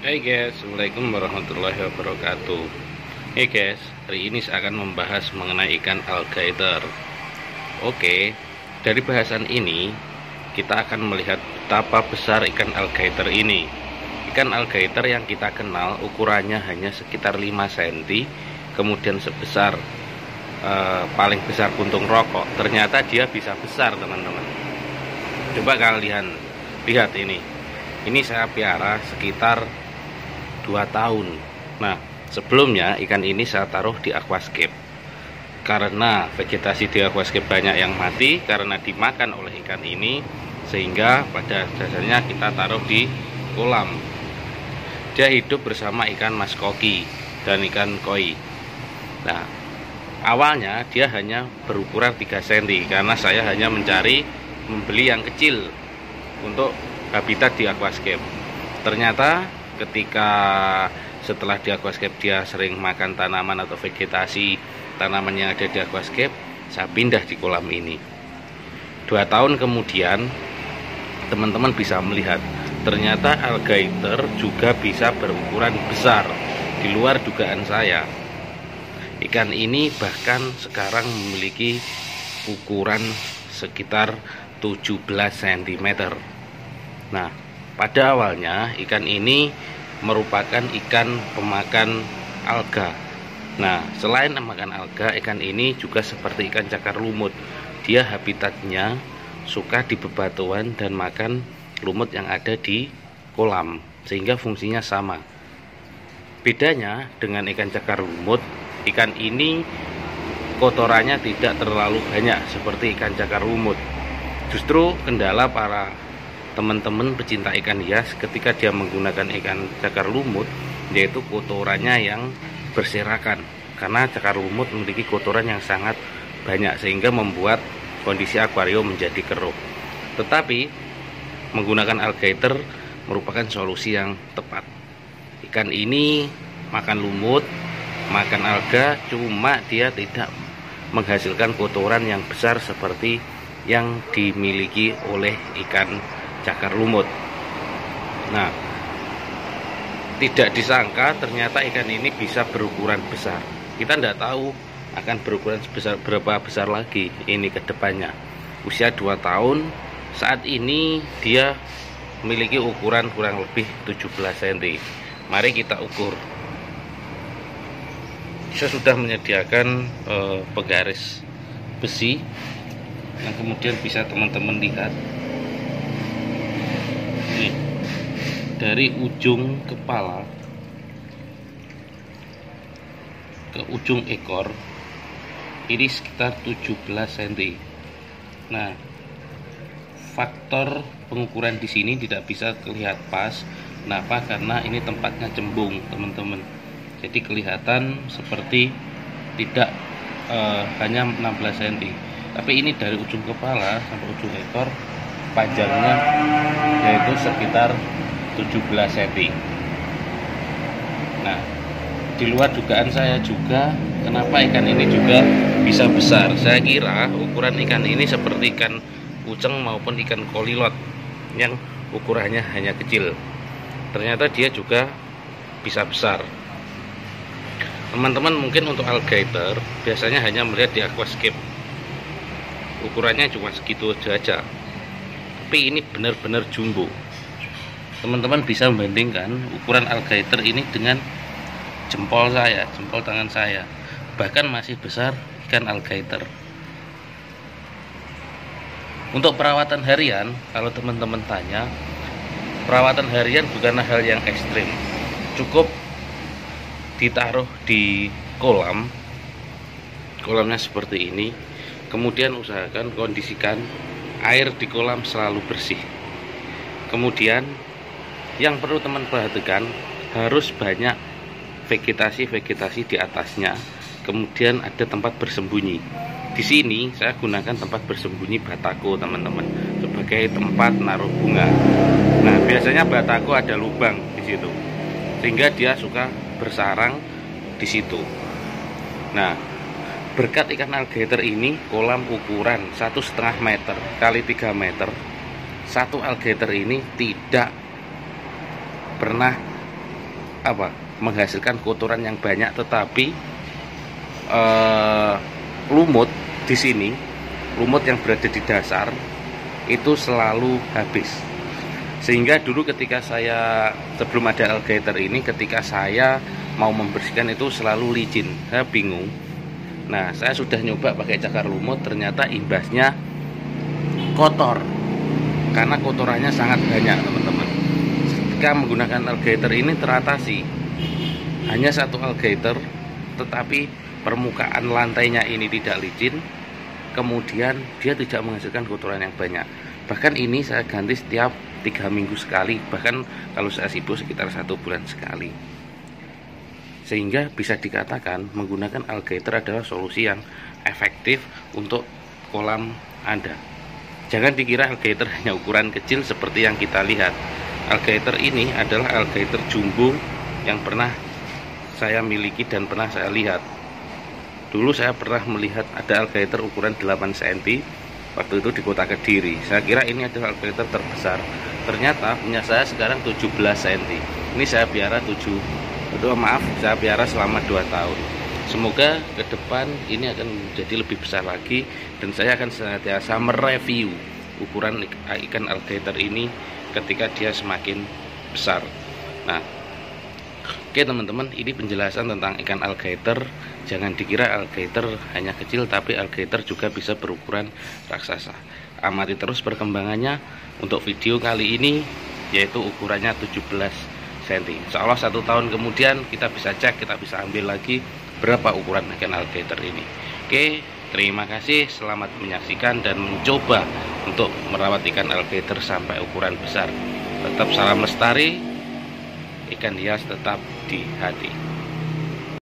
Hai guys, Assalamualaikum warahmatullahi wabarakatuh. Hey guys, hari ini saya akan membahas mengenai ikan alligator. Oke, dari bahasan ini kita akan melihat betapa besar ikan alligator ini. Ikan alligator yang kita kenal ukurannya hanya sekitar 5 cm, kemudian sebesar paling besar puntung rokok. Ternyata dia bisa besar, teman-teman. Coba kalian lihat ini. Ini saya piara sekitar 2 tahun. Nah, sebelumnya ikan ini saya taruh di aquascape. Karena vegetasi di aquascape banyak yang mati karena dimakan oleh ikan ini, sehingga pada dasarnya kita taruh di kolam. Dia hidup bersama ikan mas koki dan ikan koi. Nah, awalnya dia hanya berukuran 3 cm karena saya hanya membeli yang kecil untuk habitat di aquascape. Ternyata ketika setelah di aquascape dia sering makan tanaman atau vegetasi tanaman yang ada di aquascape, saya pindah di kolam ini. 2 tahun kemudian teman-teman bisa melihat ternyata alligator juga bisa berukuran besar, di luar dugaan saya. Ikan ini bahkan sekarang memiliki ukuran sekitar 17 cm. Nah, pada awalnya ikan ini merupakan ikan pemakan alga. Nah, selain memakan alga, ikan ini juga seperti ikan cakar lumut. Dia habitatnya suka di bebatuan dan makan lumut yang ada di kolam, sehingga fungsinya sama. Bedanya dengan ikan cakar lumut, ikan ini kotorannya tidak terlalu banyak seperti ikan cakar lumut. Justru kendala para teman-teman pecinta ikan hias ketika dia menggunakan ikan cakar lumut, yaitu kotorannya yang berserakan, karena cakar lumut memiliki kotoran yang sangat banyak sehingga membuat kondisi akuarium menjadi keruh. Tetapi menggunakan alligator merupakan solusi yang tepat. Ikan ini makan lumut, makan alga, cuma dia tidak menghasilkan kotoran yang besar seperti yang dimiliki oleh ikan cakar lumut. Nah, tidak disangka ternyata ikan ini bisa berukuran besar. Kita tidak tahu akan berukuran berapa besar lagi ini ke depannya. Usia 2 tahun, saat ini dia memiliki ukuran kurang lebih 17 cm. Mari kita ukur. Saya sudah menyediakan penggaris besi yang kemudian bisa teman-teman lihat. Dari ujung kepala ke ujung ekor ini sekitar 17 cm. Nah, faktor pengukuran di sini tidak bisa terlihat pas. Kenapa? Karena ini tempatnya cembung, teman-teman. Jadi kelihatan seperti tidak hanya 16 cm. Tapi ini dari ujung kepala sampai ujung ekor panjangnya yaitu sekitar 17 cm. Nah, di luar dugaan saya juga, kenapa ikan ini juga bisa besar. Saya kira ukuran ikan ini seperti ikan uceng maupun ikan kolilot yang ukurannya hanya kecil. Ternyata dia juga bisa besar. Teman-teman mungkin untuk alligator biasanya hanya melihat di aquascape, ukurannya cuma segitu aja. Tapi ini benar-benar jumbo. Teman-teman bisa membandingkan ukuran alligator ini dengan jempol saya, jempol tangan saya. Bahkan masih besar ikan alligator. Untuk perawatan harian, kalau teman-teman tanya, perawatan harian bukanlah hal yang ekstrim. Cukup ditaruh di kolam, kolamnya seperti ini. Kemudian usahakan kondisikan air di kolam selalu bersih. Kemudian yang perlu teman perhatikan, harus banyak vegetasi di atasnya. Kemudian ada tempat bersembunyi. Di sini saya gunakan tempat bersembunyi batako, teman-teman, sebagai tempat naruh bunga. Nah, biasanya batako ada lubang di situ, sehingga dia suka bersarang di situ. Nah, berkat ikan alligator ini, kolam ukuran 1,5 meter kali 3 meter, satu alligator ini tidak pernah menghasilkan kotoran yang banyak, tetapi lumut di sini, lumut yang berada di dasar itu selalu habis. Sehingga dulu ketika saya, sebelum ada alligator ini, ketika saya mau membersihkan itu selalu licin, saya bingung. Nah, saya sudah nyoba pakai cakar lumut, ternyata imbasnya kotor, karena kotorannya sangat banyak, teman-teman. Ketika menggunakan alligator ini teratasi. Hanya satu alligator, tetapi permukaan lantainya ini tidak licin, kemudian dia tidak menghasilkan kotoran yang banyak. Bahkan ini saya ganti setiap 3 minggu sekali, bahkan kalau saya sibuk sekitar 1 bulan sekali. Sehingga bisa dikatakan menggunakan alligator adalah solusi yang efektif untuk kolam Anda. Jangan dikira alligator hanya ukuran kecil seperti yang kita lihat. Alligator ini adalah alligator jumbo yang pernah saya miliki dan pernah saya lihat. Dulu saya pernah melihat ada alligator ukuran 8 cm waktu itu di kota Kediri. Saya kira ini adalah alligator terbesar. Ternyata punya saya sekarang 17 cm. Ini saya piara saya piara selama 2 tahun. Semoga ke depan ini akan menjadi lebih besar lagi, dan saya akan senantiasa mereview ukuran ikan alligator ini ketika dia semakin besar. Nah, oke teman-teman, ini penjelasan tentang ikan alligator. Jangan dikira alligator hanya kecil, tapi alligator juga bisa berukuran raksasa. Amati terus perkembangannya. Untuk video kali ini yaitu ukurannya 17 cm. Insya Allah 1 tahun kemudian kita bisa cek, kita bisa ambil lagi berapa ukuran ikan alligator ini. Oke, terima kasih, selamat menyaksikan dan mencoba untuk merawat ikan alligator sampai ukuran besar. Tetap salam lestari, ikan hias tetap di hati.